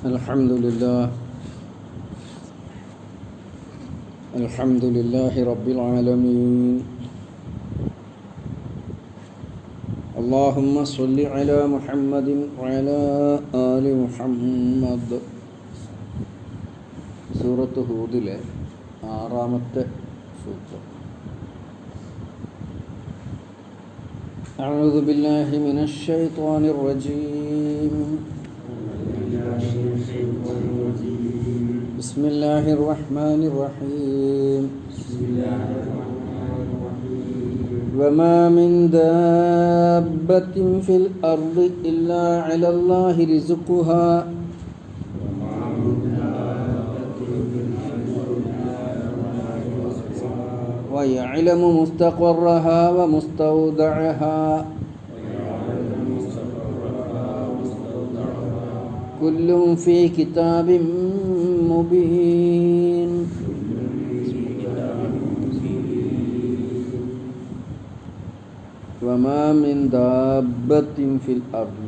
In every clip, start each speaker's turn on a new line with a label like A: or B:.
A: الحمد لله رب العالمين. اللهم صل على محمد وعلى آل محمد. സൂറത്ത് ഹൂദിലെ 6-ാമത്തെ സൂക്തം. أعوذ بالله من الشيطان الرجيم. بسم الله الرحمن الرحيم. وما من دابة في الأرض إلا على الله رزقها ويعلم مستقرها ومستودعها كل في كتاب مبين. وما من دابة في الأرض,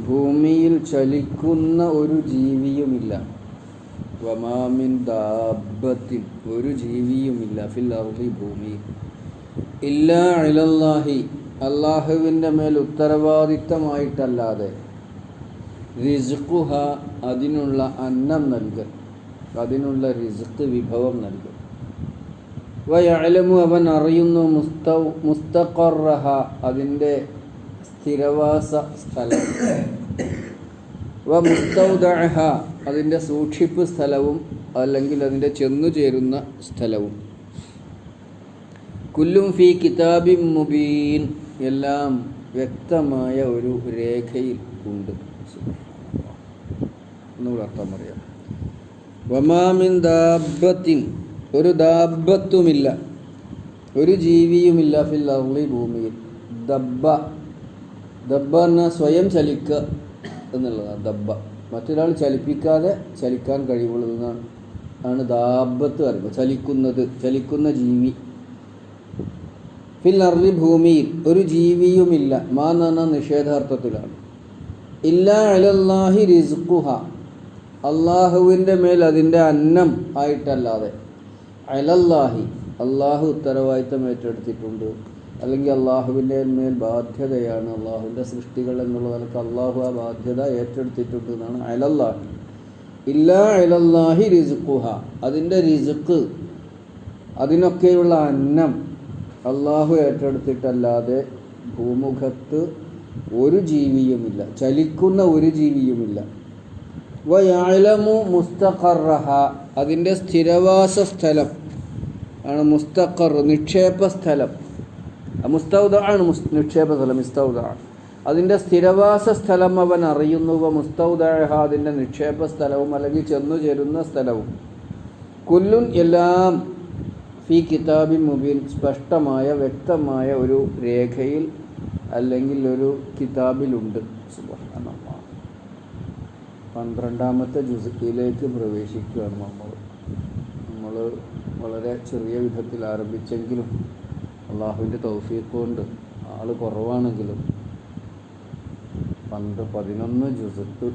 A: ഭൂമിയിൽ ചലിക്കുന്ന ഒരു ജീവിയുമില്ല. വമാ മിൻ ദാബത്തിൻ, ഒരു ജീവിയുമില്ല, ഫിൽ അർളി, ഭൂമിയിൽ, ഇല്ലാ അലല്ലാഹി, അല്ലാഹുവിൻ്റെ മേൽ ഉത്തരവാദിത്തമായിട്ടല്ലാതെ, റിസ്ഖുഹ, അതിനുള്ള അന്നം നൽകൽ, അതിനുള്ള റിസ്ഖ്, വിഭവം നൽകൽ. വയഅലമു, അവൻ അറിയുന്നു, മുസ്തഖറഹ, അതിൻ്റെ സ്ഥിരവാസ സ്ഥലം, വമുസ്തൗദഅഹ, അതിൻ്റെ സൂക്ഷിപ്പ് സ്ഥലവും അല്ലെങ്കിൽ അതിൻ്റെ ചെന്നുചേരുന്ന സ്ഥലവും. കുല്ലും ഫീ കിതാബിൻ മുബീൻ, എല്ലാം വ്യക്തമായ ഒരു രേഖയിൽ ഉണ്ട്. ഒന്നുകൂടെ അർത്ഥം പറയാം. വമാ മിൻ ദാബത്തിൻ, ഒരു ദാബത്തുമില്ല, ഒരു ജീവിയുമില്ല, ഫിൽ അർളി, ഭൂമിയിൽ. ദബ്ബ എന്നാൽ സ്വയം ചലിക്കുക എന്നുള്ളതാണ് ദബ്ബ. മറ്റൊരാൾ ചലിപ്പിക്കാതെ ചലിക്കാൻ കഴിവുള്ളതെന്നാണ് ആണ് ദാബത്ത് പറയുന്നത്. ചലിക്കുന്നത്, ചലിക്കുന്ന ജീവി. ഫിൽ അർളി, ഭൂമിയിൽ ഒരു ജീവിയുമില്ല. മാ എന്ന് പറഞ്ഞാൽ നിഷേധാർത്ഥത്തിലാണ്. ഇല്ലാ അലല്ലാഹി റിസ്ഖുഹ, അള്ളാഹുവിൻ്റെ മേൽ അതിൻ്റെ അന്നം ആയിട്ടല്ലാതെ. അലല്ലാഹി, അള്ളാഹു ഉത്തരവാദിത്തം ഏറ്റെടുത്തിട്ടുണ്ട്, അല്ലെങ്കിൽ അള്ളാഹുവിൻ്റെ മേൽ ബാധ്യതയാണ്, അള്ളാഹുവിൻ്റെ സൃഷ്ടികൾ എന്നുള്ള നിലക്ക് അള്ളാഹു ആ ബാധ്യത ഏറ്റെടുത്തിട്ടുണ്ട് എന്നാണ് അലല്ലാഹി. ഇല്ലാ അലല്ലാഹി റിസ്ഖുഹ, അതിൻ്റെ റിസ്ഖ്, അതിനൊക്കെയുള്ള അന്നം അള്ളാഹു ഏറ്റെടുത്തിട്ടല്ലാതെ ഭൂമുഖത്ത് ഒരു ജീവിയുമില്ല, ചലിക്കുന്ന ഒരു ജീവിയുമില്ല. വയഅലമു മുസ്തഖറഹ, അതിൻ്റെ സ്ഥിരവാസ സ്ഥലം ആണ് മുസ്തഖർ, നിക്ഷേപ സ്ഥലം. മുസ്തൗദഅണ് നിക്ഷേപ സ്ഥലം, ഇസ്തൗദഅ, അതിൻ്റെ സ്ഥിരവാസ സ്ഥലം അവൻ അറിയുന്നു. മുസ്തൗദഅഹ, അതിൻ്റെ നിക്ഷേപ സ്ഥലവും അല്ലെങ്കിൽ ചെന്നു ചേരുന്ന സ്ഥലവും. കുല്ലുൻ, എല്ലാം, ഫീ കിതാബിൻ മുബീൻ, സ്പഷ്ടമായ വ്യക്തമായ ഒരു രേഖയിൽ അല്ലെങ്കിൽ ഒരു കിതാബിലുണ്ട്. സുബ്ഹാനല്ലാഹ്. 12-ാമത്തെ ജുസ്ഇലേക്ക് പ്രവേശിക്കുകയാണ് നമ്മൾ വളരെ ചെറിയ വിധത്തിൽ ആരംഭിച്ചെങ്കിലും അള്ളാഹുവിൻ്റെ തൗഫീഖ് കൊണ്ട് ആൾ കുറവാണെങ്കിലും 11 ജുസ്അ്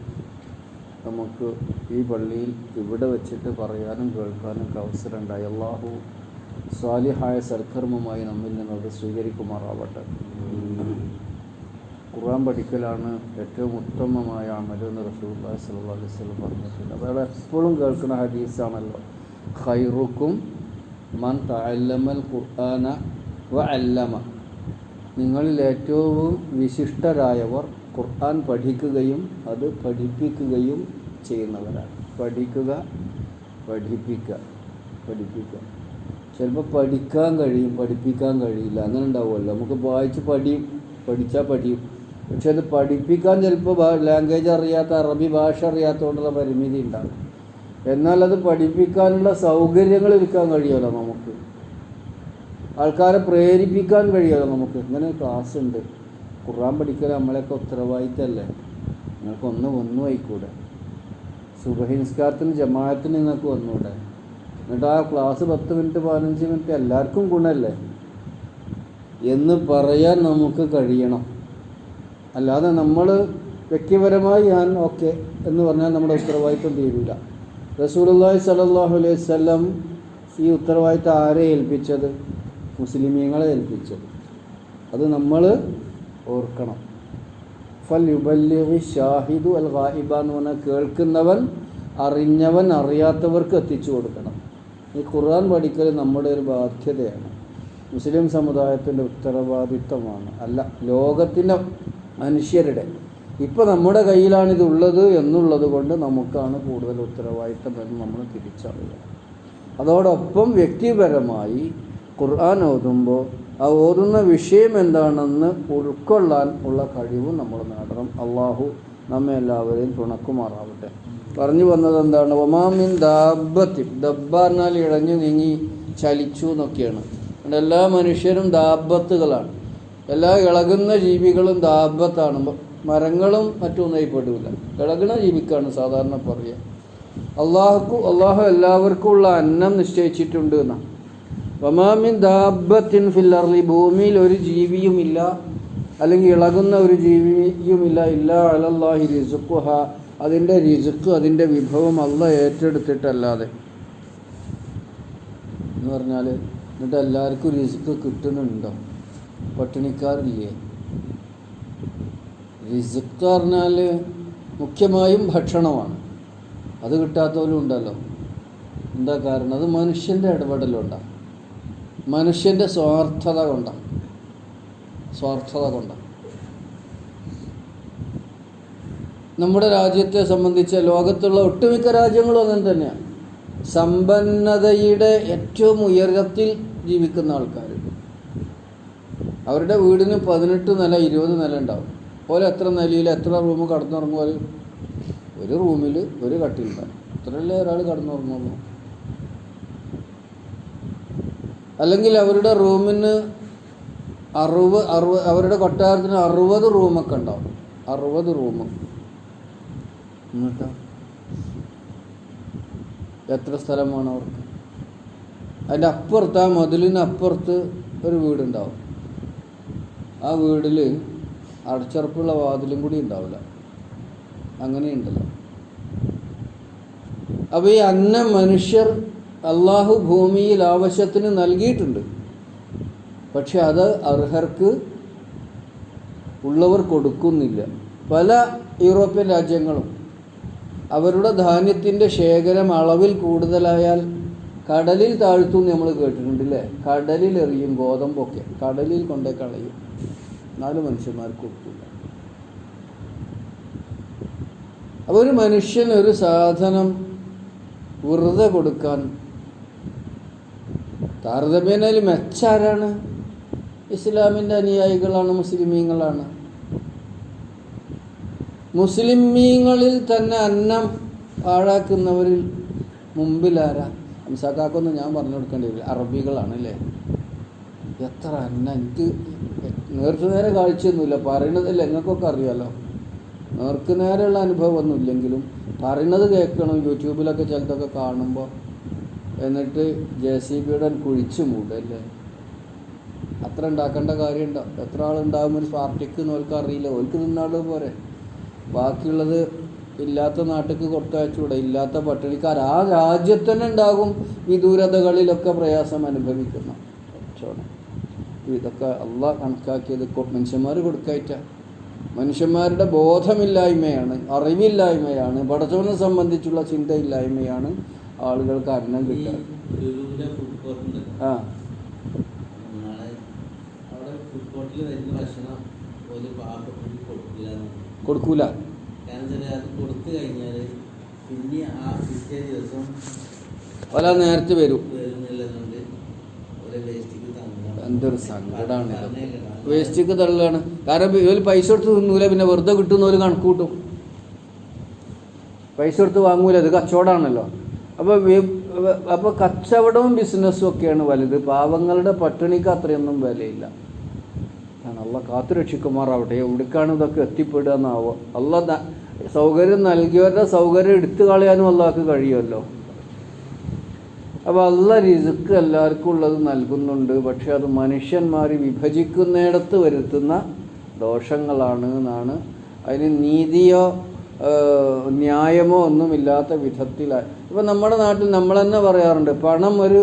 A: നമുക്ക് ഈ പള്ളിയിൽ ഇവിടെ വെച്ചിട്ട് പറയാനും കേൾക്കാനും അവസരം ഉണ്ടായി. അള്ളാഹു സ്വാലിഹായ സൽക്കർമ്മമായി നമ്മിൽ നിന്നത് സ്വീകരിക്കുമാറാവട്ടെ. ഖുർആൻ പഠിക്കലാണ് ഏറ്റവും ഉത്തമമായ അമലെന്ന് റസൂലുള്ളാഹി സ്വല്ലല്ലാഹു അലൈഹി വസല്ലം പറഞ്ഞിട്ടുണ്ട്. അപ്പോൾ എപ്പോഴും കേൾക്കുന്ന ഹദീസാണല്ലോ, ഖൈറുക്കും മൻ തഅല്ലമൽ ഖുർആന വഅല്ലമ, നിങ്ങളിൽ ഏറ്റവും വിശിഷ്ടരായവർ ഖുർആൻ പഠിക്കുകയും അത് പഠിപ്പിക്കുകയും ചെയ്യുന്നവരാണ്. പഠിക്കുക, പഠിപ്പിക്കുക. ചിലപ്പോൾ പഠിക്കാൻ കഴിയും, പഠിപ്പിക്കാൻ കഴിയില്ല, അങ്ങനെ ഉണ്ടാവുമല്ലോ. നമുക്ക് വായിച്ച് പഠിച്ചാൽ പഠിയും, പക്ഷെ അത് പഠിപ്പിക്കാൻ ചിലപ്പോൾ ലാംഗ്വേജ് അറിയാത്ത, അറബി ഭാഷ അറിയാത്തതുകൊണ്ടുള്ള പരിമിതി ഉണ്ടാകും. എന്നാൽ അത് പഠിപ്പിക്കാനുള്ള സൗകര്യങ്ങൾ ഒരുക്കാൻ കഴിയുമല്ലോ നമുക്ക്, ആൾക്കാരെ പ്രേരിപ്പിക്കാൻ കഴിയുമല്ലോ നമുക്ക്. ഇങ്ങനെ ക്ലാസ് ഉണ്ട്, ഖുർആൻ പഠിക്കൽ നമ്മളെയൊക്കെ ഉത്തരവാദിത്തമല്ലേ. നിങ്ങൾക്ക് വന്നു ആയിക്കൂടെ? സുബഹി നിസ്കാരത്തിന് ജമാഅത്തിന് നിങ്ങൾക്ക് വന്നൂടെ? എന്നിട്ട് ആ ക്ലാസ് 10 മിനിറ്റ് 15 മിനിറ്റ് എല്ലാവർക്കും ഗുണമല്ലേ എന്ന് പറയാൻ നമുക്ക് കഴിയണം. അല്ലാതെ നമ്മൾ വ്യക്തിപരമായി ഞാൻ ഓക്കെ എന്ന് പറഞ്ഞാൽ നമ്മുടെ ഉത്തരവാദിത്വം തീരില്ല. റസൂലുള്ളാഹി സ്വല്ലല്ലാഹു അലൈഹി വസല്ലം ഈ ഉത്തരവാദിത്വം ആരെ ഏൽപ്പിച്ചത്? മുസ്ലിമീങ്ങളെ ഏൽപ്പിച്ചത്. അത് നമ്മൾ ഓർക്കണം. ഫൽ യുബല്ലിഗി ഷാഹിദു അൽ ഗായിബ എന്ന് പറഞ്ഞാൽ കേൾക്കുന്നവൻ അറിഞ്ഞവൻ അറിയാത്തവർക്ക് എത്തിച്ചു കൊടുക്കണം. ഈ ഖുർആൻ പഠിക്കൽ നമ്മുടെ ഒരു ബാധ്യതയാണ്, മുസ്ലിം സമുദായത്തിൻ്റെ ഉത്തരവാദിത്വമാണ്. അല്ല ലോകത്തിൻ്റെ മനുഷ്യരുടെ. ഇപ്പോൾ നമ്മുടെ കയ്യിലാണിതുള്ളത് എന്നുള്ളത് കൊണ്ട് നമുക്കാണ് കൂടുതൽ ഉത്തരവാദിത്വം എന്ന് നമ്മൾ തിരിച്ചറിയുക. അതോടൊപ്പം വ്യക്തിപരമായി ഖുർആൻ ഓതുമ്പോൾ ആ ഓതുന്ന വിഷയം എന്താണെന്ന് ഉൾക്കൊള്ളാൻ ഉള്ള കഴിവും നമ്മൾ നേടണം. അള്ളാഹു നമ്മെ എല്ലാവരെയും തുണക്കുമാറാവട്ടെ. പറഞ്ഞു വന്നത് എന്താണ്? ഒമാമിൻ ദാബത്തി, ദബ്ബ എന്നാൽ ഇഴഞ്ഞു നീങ്ങി ചലിച്ചു എന്നൊക്കെയാണ്. എല്ലാ മനുഷ്യരും ദാബത്തുകളാണ്. എല്ലാ ഇളകുന്ന ജീവികളും ദാബത്താണ്. മരങ്ങളും മറ്റൊന്നും പെടില്ല. ഇളകുന്ന ജീവിക്കാണ് സാധാരണ പറയുക. അള്ളാഹു എല്ലാവർക്കും ഉള്ള അന്നം നിശ്ചയിച്ചിട്ടുണ്ട് എന്നാണ്. വമാമിൻ ദാബത്തിൻ ഫിൽ അർളി, ഭൂമിയിൽ ഒരു ജീവിയുമില്ല, അല്ലെങ്കിൽ ഇളകുന്ന ഒരു ജീവിയുമില്ല, ഇല്ലാ അലല്ലാഹി റിസ്ഖുഹ, അതിൻ്റെ റിസ്ഖ്, അതിൻ്റെ വിഭവം അള്ളാഹ് ഏറ്റെടുത്തിട്ടല്ലാതെ. എന്ന് പറഞ്ഞാൽ എന്നിട്ട് എല്ലാവർക്കും റിസ്ഖ് കിട്ടുന്നുണ്ടോ? പട്ടിണിക്കാരില്ലേ? റിസ്ഖ് പറഞ്ഞാൽ മുഖ്യമായും ഭക്ഷണമാണ്. അത് കിട്ടാത്തവരും ഉണ്ടല്ലോ. എന്താ കാരണം? അത് മനുഷ്യൻ്റെ ഇടപെടലുണ്ടാണ്, മനുഷ്യൻ്റെ സ്വാർത്ഥത കൊണ്ടാണ്. നമ്മുടെ രാജ്യത്തെ സംബന്ധിച്ച് ലോകത്തുള്ള ഒട്ടുമിക്ക രാജ്യങ്ങളും അങ്ങനെ തന്നെയാണ്. സമ്പന്നതയുടെ ഏറ്റവും ഉയരത്തിൽ ജീവിക്കുന്ന ആൾക്കാർ, അവരുടെ വീടിന് 18 നില 20 നില ഉണ്ടാവും. പോലെ എത്ര നിലയിൽ എത്ര റൂം കടന്നുറങ്ങുമ്പോൾ ഒരു റൂമിൽ ഒരു കട്ടിലുണ്ടാവും. അത്രയല്ലേ ഒരാൾ കടന്നുറങ്ങുള്ളൂ. അല്ലെങ്കിൽ അവരുടെ റൂമിന് 60 അവരുടെ കൊട്ടാരത്തിന് 60 റൂമൊക്കെ ഉണ്ടാവും. 60 റൂം. എന്നിട്ടോ എത്ര സ്ഥലമാണ് അവർക്ക്? അതിൻ്റെ അപ്പുറത്ത്, ആ മതിലിന് അപ്പുറത്ത് ഒരു വീടുണ്ടാവും. ആ വീട്ടിൽ അടച്ചുറപ്പുള്ള വാതിലും കൂടി ഉണ്ടാവില്ല. അങ്ങനെയുണ്ടല്ലോ. അപ്പോൾ ഈ അന്നം മനുഷ്യർ അള്ളാഹു ഭൂമിയിൽ ആവശ്യത്തിന് നൽകിയിട്ടുണ്ട്. പക്ഷെ അത് അർഹർക്ക് ഉള്ളവർ കൊടുക്കുന്നില്ല. പല യൂറോപ്യൻ രാജ്യങ്ങളും അവരുടെ ധാന്യത്തിൻ്റെ ശേഖരം അളവിൽ കൂടുതലായാൽ കടലിൽ താഴ്ത്തും നമ്മൾ കേട്ടിട്ടുണ്ടല്ലേ. കടലിൽ എറിയും ഗോതമ്പൊക്കെ, കടലിൽ കൊണ്ടേ കളയും. 4 മനുഷ്യന്മാർക്ക് കൊടുക്കില്ല. അപ്പോൾ ഒരു മനുഷ്യന് ഒരു സാധനം വെറുതെ കൊടുക്കാൻ താരതമ്യേന മെച്ചാരാണ്? ഇസ്ലാമിൻ്റെ അനുയായികളാണ്, മുസ്ലിമീങ്ങളാണ്. മുസ്ലിമീങ്ങളിൽ തന്നെ അന്നം പാഴാക്കുന്നവരിൽ മുമ്പിലാരാ? ഹംസാക്കാക്കൊന്നും ഞാൻ പറഞ്ഞു കൊടുക്കേണ്ടി വരില്ല, അറബികളാണ് അല്ലേ. എത്ര അന്നം! എനിക്ക് നേർക്ക് നേരെ കാഴ്ചയൊന്നുമില്ല, പറയണതല്ല, നിങ്ങൾക്കൊക്കെ അറിയാമല്ലോ. നേർക്ക് നേരെയുള്ള അനുഭവമൊന്നും ഇല്ലെങ്കിലും പറയണത് കേൾക്കണം. യൂട്യൂബിലൊക്കെ ചിലതൊക്കെ കാണുമ്പോൾ എന്നിട്ട് JCBയുടെ കുഴിച്ച് മൂടല്ലേ. അത്ര ഉണ്ടാക്കേണ്ട കാര്യമുണ്ടോ? എത്ര ആളുണ്ടാകും ഒരു പാർട്ടിക്ക് എന്നോൽക്ക് അറിയില്ല. ഓൽക്ക് നിന്നാട് പോരെ. ബാക്കിയുള്ളത് ഇല്ലാത്ത നാട്ടിലേക്ക് കൊടുത്തയച്ചൂടെ. ഇല്ലാത്ത പട്ടിണിക്കാർ ആ രാജ്യത്ത് തന്നെ ഉണ്ടാകും വിദൂരതകളിലൊക്കെ പ്രയാസം അനുഭവിക്കുന്ന. ഇതൊക്കെ അള്ളാഹ് കണക്കാക്കിയത് മനുഷ്യന്മാർ കൊടുക്കായിട്ട. മനുഷ്യന്മാരുടെ ബോധമില്ലായ്മയാണ്, അറിവില്ലായ്മയാണ്, പടച്ചവനെ സംബന്ധിച്ചുള്ള ചിന്തയില്ലായ്മയാണ് ആളുകൾക്ക് അന്നം കിട്ടുക. കൊടുക്കൂല. പല നേരത്തെ വരും. എന്തൊരു സങ്കടമാണ്. വേസ്റ്റിക്ക് തള്ളുകയാണ്. കാരണം ഇവർ പൈസ കൊടുത്ത് തിന്നൂല, പിന്നെ വെറുതെ കിട്ടുന്ന ഒരു കണക്ക് കൂട്ടും. പൈസ കൊടുത്ത് വാങ്ങൂല, ഇത് കച്ചവടമാണല്ലോ. അപ്പോൾ കച്ചവടവും ബിസിനസ്സും ഒക്കെയാണ് വലുത്. പാവങ്ങളുടെ പട്ടിണിക്ക് അത്രയൊന്നും വിലയില്ല. അള്ളാഹ് കാത്തുരക്ഷിക്കുമാറാവട്ടെ. എവിടേക്കാണ് ഇതൊക്കെ എത്തിപ്പെടുക എന്നാവോ. അള്ളാഹ് സൗകര്യം നൽകിയവരുടെ സൗകര്യം എടുത്തു കളയാനും അള്ളാഹ്ക്ക് കഴിയുമല്ലോ. അപ്പോൾ അള്ളാഹ് റിസ്ക് എല്ലാവർക്കും ഉള്ളത് നൽകുന്നുണ്ട്. പക്ഷെ അത് മനുഷ്യന്മാർ വിഭജിക്കുന്നിടത്ത് വരുത്തുന്ന ദോഷങ്ങളാണ് എന്നാണ് അതിന് നീതിയോ ന്യായമോ ഒന്നുമില്ലാത്ത വിധത്തിലായി. ഇപ്പം നമ്മുടെ നാട്ടിൽ നമ്മൾ തന്നെ പറയാറുണ്ട്, പണം ഒരു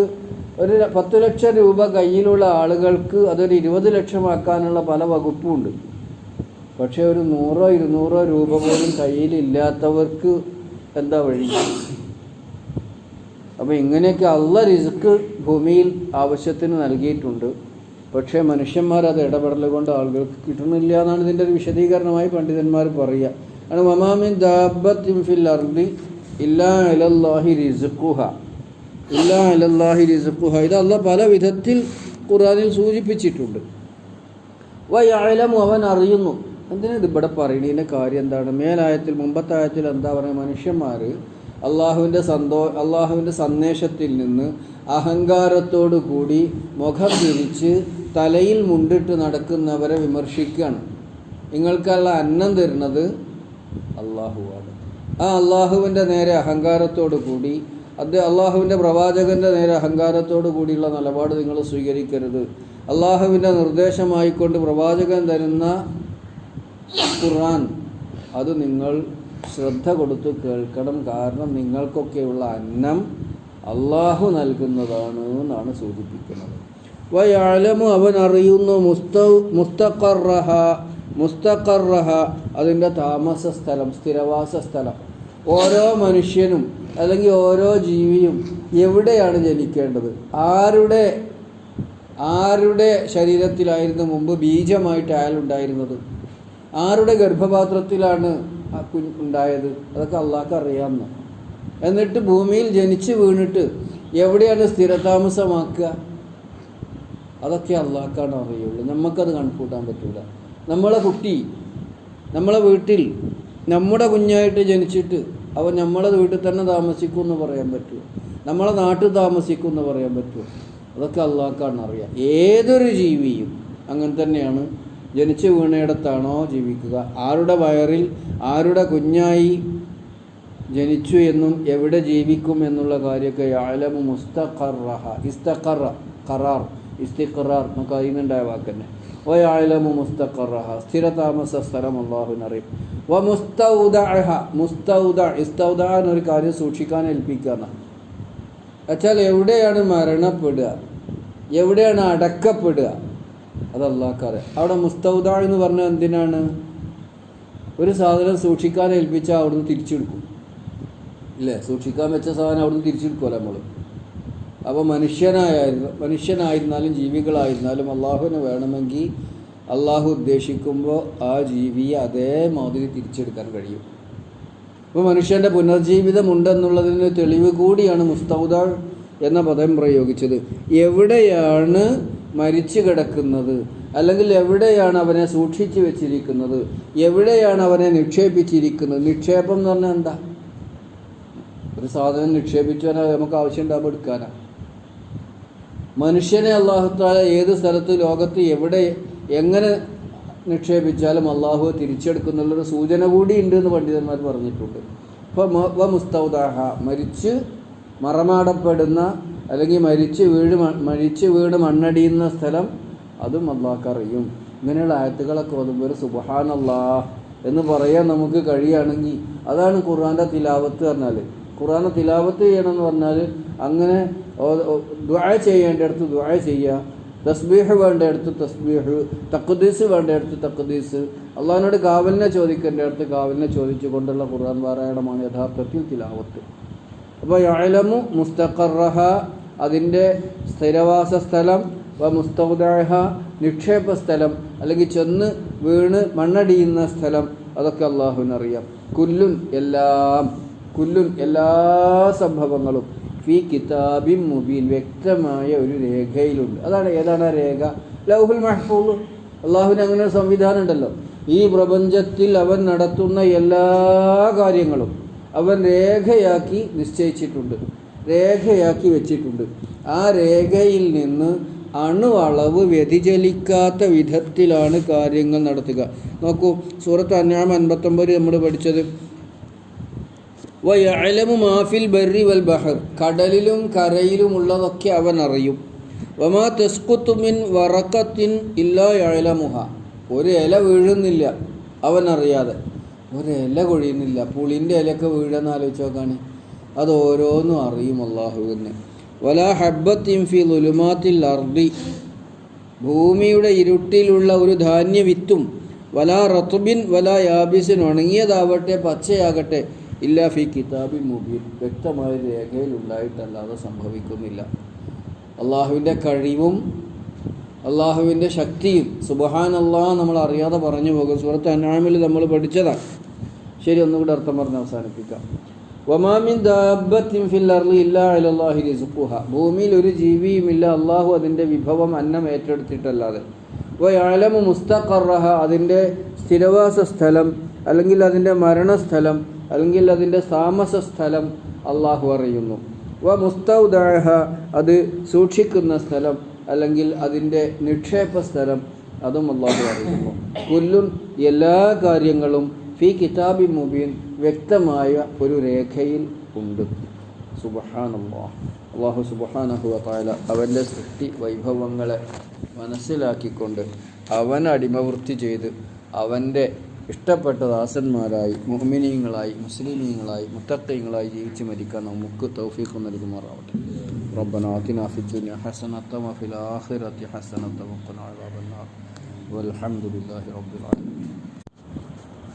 A: 10 ലക്ഷം രൂപ കയ്യിലുള്ള ആളുകൾക്ക് അതൊരു 20 ലക്ഷമാക്കാനുള്ള പല വകുപ്പുമുണ്ട്. പക്ഷേ ഒരു 100-200 രൂപ പോലും കയ്യിലില്ലാത്തവർക്ക് എന്താ വഴി? അപ്പോൾ ഇങ്ങനെയൊക്കെ അള്ളാഹ് റിസ്ക് ഭൂമിയിൽ ആവശ്യത്തിന് നൽകിയിട്ടുണ്ട്. പക്ഷേ മനുഷ്യന്മാരത് ഇടപെടൽ കൊണ്ട് ആളുകൾക്ക് കിട്ടുന്നില്ല എന്നാണ് ഇതിൻ്റെ ഒരു വിശദീകരണമായി പണ്ഡിതന്മാർ പറയുക. ആണ് വമാമിൻ ദാബത്തിൻ ഫിൽ അർദി ഇല്ലാ അലല്ലാഹി റിസ്ഖുഹ, ഇല്ലാ അലല്ലാഹി റിസ്ഖുഹ. ഇത് അള്ളാഹ് പല വിധത്തിൽ ഖുർആനിൽ സൂചിപ്പിച്ചിട്ടുണ്ട്. വയഅലമു, അവൻ അറിയുന്നു. എന്തിനാ ഇത് ഇവിടെ പറയുന്നതിൻ്റെ കാര്യം എന്താണ്? മേലായത്തിൽ മുമ്പത്തെ ആയത്തിൽ എന്താ പറയുക? മനുഷ്യന്മാർ അള്ളാഹുവിൻ്റെ സന്ദേശത്തിൽ നിന്ന് അഹങ്കാരത്തോടു കൂടി മുഖം തിരിച്ച് തലയിൽ മുണ്ടിട്ട് നടക്കുന്നവരെ വിമർശിക്കുകയാണ്. നിങ്ങൾക്കുള്ള അന്നം തരുന്നത് അള്ളാഹുവാണ്. ആ അള്ളാഹുവിൻ്റെ നേരെ അഹങ്കാരത്തോടു കൂടി അള്ളാഹുവിൻ്റെ പ്രവാചകൻ്റെ നേരെ അഹങ്കാരത്തോടു കൂടിയുള്ള നിലപാട് നിങ്ങൾ സ്വീകരിക്കരുത്. അള്ളാഹുവിൻ്റെ നിർദ്ദേശമായിക്കൊണ്ട് പ്രവാചകൻ തരുന്ന ഖുർആൻ അത് നിങ്ങൾ ശ്രദ്ധ കൊടുത്ത് കേൾക്കണം. കാരണം നിങ്ങൾക്കൊക്കെയുള്ള അന്നം അള്ളാഹു നൽകുന്നതാണ് എന്നാണ് സൂചിപ്പിക്കുന്നത്. വയഅലമു, അവൻ അറിയുന്നു. മുസ്തഖറഹ, അതിൻ്റെ താമസ സ്ഥലം, സ്ഥിരവാസ സ്ഥലം. ഓരോ മനുഷ്യനും അല്ലെങ്കിൽ ഓരോ ജീവിയും എവിടെയാണ് ജനിക്കേണ്ടത്, ആരുടെ ശരീരത്തിലായിരുന്നു മുമ്പ് ബീജമായിട്ട് അയാളുണ്ടായിരുന്നത്, ആരുടെ ഗർഭപാത്രത്തിലാണ് ആ ഉണ്ടായത്, അതൊക്കെ അള്ളാഹ്ക്ക് അറിയാമെന്ന്. എന്നിട്ട് ഭൂമിയിൽ ജനിച്ച് വീണിട്ട് എവിടെയാണ് സ്ഥിരതാമസമാക്കുക, അതൊക്കെ അള്ളാഹ്ക്കാണ് അറിയുള്ളൂ. നമുക്കത് കണക്കൂട്ടാൻ പറ്റില്ല. നമ്മളെ കുട്ടി നമ്മളെ വീട്ടിൽ നമ്മുടെ കുഞ്ഞായിട്ട് ജനിച്ചിട്ട് അവൻ നമ്മളെ വീട്ടിൽ തന്നെ താമസിക്കും എന്ന് പറയാൻ പറ്റുമോ? നമ്മളെ നാട്ടിൽ താമസിക്കും എന്ന് പറയാൻ പറ്റുമോ? അതൊക്കെ അള്ളാഹ്ക്കാണ് അറിയാം. ഏതൊരു ജീവിയും അങ്ങനെ തന്നെയാണ്. ജനിച്ച് വീണയിടത്താണോ ജീവിക്കുക, ആരുടെ വയറിൽ ആരുടെ കുഞ്ഞായി ജനിച്ചു എന്നും എവിടെ ജീവിക്കും എന്നുള്ള കാര്യമൊക്കെ യഅലമു മുസ്തഖറഹ, ഇസ്തിഖറാർ നമുക്ക് അതിനുണ്ടായ വാക്കന്നെ. വ യഅലമു മുസ്തഖറഹ, സ്ഥിരതാമസ സ്ഥലം അള്ളാഹുവിനറിയും. വ മുസ്തൗദഅഹ, ഇസ്തൗദഅ എന്നൊരു കാര്യം സൂക്ഷിക്കാൻ ഏൽപ്പിക്കുക വെച്ചാൽ എവിടെയാണ് മരണപ്പെടുക, എവിടെയാണ് അടക്കപ്പെടുക, അത് അള്ളാഹ്ക്കറിയാം. അവിടെ മുസ്തൗദ എന്ന് പറഞ്ഞാൽ എന്തിനാണ്? ഒരു സാധനം സൂക്ഷിക്കാൻ ഏൽപ്പിച്ചാൽ അവിടുന്ന് തിരിച്ചെടുക്കും ഇല്ലേ? സൂക്ഷിക്കാൻ വെച്ച സാധനം അവിടുന്ന് തിരിച്ചെടുക്കുമല്ലോ നമ്മൾ. അപ്പോൾ മനുഷ്യനായിരുന്നാലും ജീവികളായിരുന്നാലും അള്ളാഹുവിന് വേണമെങ്കിൽ അള്ളാഹു ഉദ്ദേശിക്കുമ്പോൾ ആ ജീവിയെ അതേമാതിരി തിരിച്ചെടുക്കാൻ കഴിയും. അപ്പോൾ മനുഷ്യൻ്റെ പുനർജീവിതമുണ്ടെന്നുള്ളതിന് തെളിവ് കൂടിയാണ് മുസ്തൗദ എന്ന പദം പ്രയോഗിച്ചത്. എവിടെയാണ് മരിച്ചു കിടക്കുന്നത്, അല്ലെങ്കിൽ എവിടെയാണ് അവനെ സൂക്ഷിച്ചു വെച്ചിരിക്കുന്നത്, എവിടെയാണ് അവനെ നിക്ഷേപിച്ചിരിക്കുന്നത്? നിക്ഷേപം എന്ന് പറഞ്ഞാൽ എന്താ? ഒരു സാധനം നിക്ഷേപിച്ചാൽ നമുക്ക് ആവശ്യം ഉണ്ടാകുമ്പോൾ എടുക്കാനാണ്. മനുഷ്യനെ അല്ലാഹു തആല ഏത് സ്ഥലത്ത് ലോകത്ത് എവിടെ എങ്ങനെ നിക്ഷേപിച്ചാലും അള്ളാഹു തിരിച്ചെടുക്കുന്നുള്ളൊരു സൂചന കൂടി ഉണ്ട് എന്ന് പണ്ഡിതന്മാർ പറഞ്ഞിട്ടുണ്ട്. അപ്പോൾ മുസ്തൗദാഹ, മരിച്ച് മറമാടപ്പെടുന്ന അല്ലെങ്കിൽ മരിച്ച് വീണ് മണ്ണടിയുന്ന സ്ഥലം, അതും അള്ളാഹ്ക്ക് അറിയും. ഇങ്ങനെയുള്ള ആയത്തുകളൊക്കെ ഓതുമ്പോൾ ഒരു സുബ്ഹാനല്ലാഹ് എന്ന് പറയാൻ നമുക്ക് കഴിയുകയാണെങ്കിൽ അതാണ് ഖുർആൻ്റെ തിലാവത്ത് പറഞ്ഞാൽ. ഖുർആനെ തിലാവത്ത് ചെയ്യണമെന്ന് പറഞ്ഞാൽ അങ്ങനെ ദുആ ചെയ്യേണ്ടടുത്ത് ദുആ ചെയ്യുക, തസ്ബീഹ് വേണ്ടടുത്ത് തസ്ബീഹ്, തഖ്ദീസ് വേണ്ടടുത്ത് തഖ്ദീസ്, അള്ളാഹിനോട് കാവലിനെ ചോദിക്കേണ്ടടുത്ത് കാവലിനെ ചോദിച്ചുകൊണ്ടുള്ള ഖുർആൻ പാരായണമാണ് യഥാർത്ഥത്തിൽ തിലാവത്ത്. അപ്പോൾ യഅലമു മുസ്തഖറഹ, അതിൻ്റെ സ്ഥിരവാസ സ്ഥലം, വ മുസ്തൗദഅഹ, നിക്ഷേപ സ്ഥലം അല്ലെങ്കിൽ ചെന്ന് വീണ് മണ്ണടിയുന്ന സ്ഥലം, അതൊക്കെ അള്ളാഹുവിനറിയാം. കുല്ലുൻ എല്ലാ സംഭവങ്ങളും ഫി കിതാബിൻ മുബീൻ, വ്യക്തമായ ഒരു രേഖയിലുണ്ട്. ഏതാണ് ആ രേഖ? ലൗഹുൽ മഹ്ഫൂദ്. അള്ളാഹുവിന് അങ്ങനെ ഒരു സംവിധാനം ഉണ്ടല്ലോ. ഈ പ്രപഞ്ചത്തിൽ അവൻ നടത്തുന്ന എല്ലാ കാര്യങ്ങളും അവൻ രേഖയാക്കി നിശ്ചയിച്ചിട്ടുണ്ട്, രേഖയാക്കി വെച്ചിട്ടുണ്ട്. ആ രേഖയിൽ നിന്ന് അണുവളവ് വ്യതിചലിക്കാത്ത വിധത്തിലാണ് കാര്യങ്ങൾ നടത്തുക. നോക്കൂ, സൂറത്ത് അൻആം 59 നമ്മൾ പഠിച്ചത് വയഅലമു മാ ഫിൽ ബർരി വൽ ബഹർ, കടലിലും കരയിലുമുള്ളതൊക്കെ അവൻ അറിയും. വമാ തസ്ഖുതു മിൻ വറഖത്തിൻ ഇല്ലാ യഅലമുഹ, ഒരു ഇല വീഴുന്നില്ല അവൻ അറിയാതെ. ഒരില കൊഴിയുന്നില്ല. പുളിൻ്റെ ഇലയൊക്കെ വീഴെന്ന് ആലോചിച്ച് നോക്കാണ്. അത് ഓരോന്നും അറിയും അള്ളാഹുവിന്. വലാ ഹബ്ബത്തിൻ ഫി ളുലുമാത്തിൽ അർദി, ഭൂമിയുടെ ഇരുട്ടിലുള്ള ഒരു ധാന്യവിത്തും, വലാ റത്ബിൻ വലാ യാബിസിൻ, ഉണങ്ങിയതാവട്ടെ പച്ചയാകട്ടെ, ഇല്ലാ ഫി കിതാബിൻ മുബീൻ, വ്യക്തമായ രേഖയിൽ ഉണ്ടായിട്ടല്ലാതെ സംഭവിക്കുന്നില്ല. അള്ളാഹുവിൻ്റെ കഴിവും അള്ളാഹുവിൻ്റെ ശക്തിയും സുബ്ഹാനല്ലാഹ് നമ്മൾ അറിയാതെ പറഞ്ഞു പോകും. സൂറത്ത് അൻആമിൽ നമ്മൾ പഠിച്ചതാണ്. ശരി, ഒന്നുകൂടി അർത്ഥം പറഞ്ഞ് അവസാനിപ്പിക്കാം. വമാ മിൻ ദാബത്തിൻ ഫിൽ അർളി ഇല്ലാ അലല്ലാഹി റിസ്ഖുഹ, ഭൂമിയിൽ ഒരു ജീവിയുമില്ല അള്ളാഹു അതിൻ്റെ വിഭവം അന്നം ഏറ്റെടുത്തിട്ടല്ലാതെ. വയഅലമു മുസ്തഖറഹ, അതിൻ്റെ സ്ഥിരവാസ സ്ഥലം അല്ലെങ്കിൽ അതിൻ്റെ മരണസ്ഥലം അല്ലെങ്കിൽ അതിൻ്റെ താമസ സ്ഥലം അള്ളാഹു അറിയുന്നു. വ മുസ്തൗദഅഹ, അത് സൂക്ഷിക്കുന്ന സ്ഥലം അല്ലെങ്കിൽ അതിൻ്റെ നിക്ഷേപ സ്ഥലം അതും അള്ളാഹു അറിയുന്നു. കുല്ലുൻ, എല്ലാ കാര്യങ്ങളും ഫി കിതാബി മുബീൻ, വ്യക്തമായ ഒരു രേഖയിൽ ഉണ്ട്. സുബ്ഹാനല്ലാഹ്. അള്ളാഹു സുബ്ഹാനഹു വ തആല അവൻ്റെ സൃഷ്ടി വൈഭവങ്ങളെ മനസ്സിലാക്കിക്കൊണ്ട് അവൻ അടിമവൃത്തി ചെയ്ത് അവൻ്റെ ഇഷ്ടപ്പെട്ട ദാസന്മാരായി മുഅ്മിനീങ്ങളായി മുസ്ലിമീങ്ങളായി മുത്തഖീങ്ങളായി ജീവിച്ച് മരിക്കാൻ നമുക്ക് തൗഫീഖ് നൽകുമാറാവട്ടെ. റബ്ബനാ ആതിനാ ഫിദ്ദുനിയ ഹസനത്തൻ വഫിൽ ആഖിറതി ഹസനത്തൻ വഖിനാ അദാബന്നാർ. വൽഹംദുലില്ലാഹി റബ്ബിൽ ആലമീൻ.